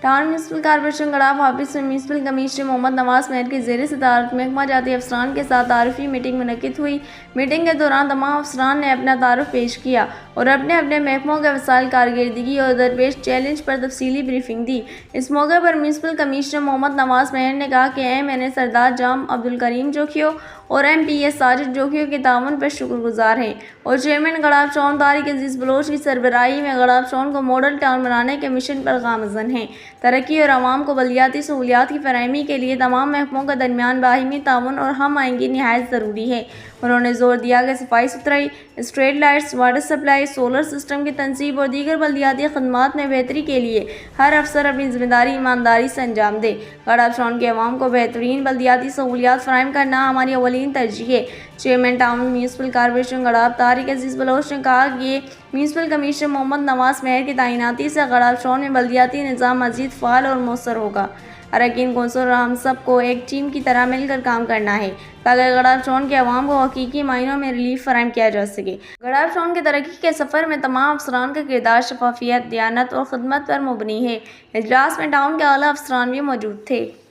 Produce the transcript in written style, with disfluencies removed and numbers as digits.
Town municipal corporation گڑاف office میں municipal commissioner محمد نواز مہر کی زیر صدارت محکمہ جاتی افسران کے ساتھ تعارفی میٹنگ منعقد ہوئی۔ میٹنگ کے دوران تمام افسران نے اپنا تعارف پیش کیا اور اپنے اپنے محکموں کے وسائل، کارکردگی اور درپیش چیلنج پر تفصیلی بریفنگ دی۔ اس موقع پر میونسپل کمشنر محمد نواز مہر نے کہا کہ ایم این اے سردار جام عبدالکریم جوکھیو اور ایم پی اے ساجد جوکھیو کے تعاون پر شکر گزار ہیں اور چیئرمین گڑاف ٹاؤن طارق عزیز بلوچ کی سربراہی میں گڑاف ٹاؤن کو ماڈل ٹاؤن بنانے کے مشن پر گامزن ہیں۔ ترقی اور عوام کو بلدیاتی سہولیات کی فراہمی کے لیے تمام محکموں کے درمیان باہمی تعاون اور ہم آہنگی نہایت ضروری ہے۔ انہوں نے زور دیا کہ صفائی ستھرائی، street lights, water supply, solar system کی تنصیب اور دیگر بلدیاتی خدمات میں بہتری کے لیے ہر افسر اپنی ذمہ داری ایمانداری سے انجام دے۔ گڑاف ٹاؤن کے عوام کو بہترین بلدیاتی سہولیات فراہم کرنا ہماری اولین ترجیح ہے۔ چیئرمین ٹاؤن میونسپل کارپوریشن گڑاف طارق عزیز بلوچ نے کہا کہ میونسپل کمشنر محمد نواز مہر کی تعیناتی سے گڑاف ٹاؤن میں بلدیاتی نظام مزید فعال اور مؤثر ہوگا۔ اراکین کونسل اور ہم سب کو ایک ٹیم کی طرح مل کر کام کرنا ہے تاکہ گڑاف ٹاؤن کے عوام کو حقیقی معنوں میں ریلیف فراہم کیا جا سکے۔ گڑاف ٹاؤن کی ترقی کے سفر میں تمام افسران کا کردار شفافیت، دیانت اور خدمت پر مبنی ہے۔ اجلاس میں ٹاؤن کے اعلیٰ افسران بھی موجود تھے۔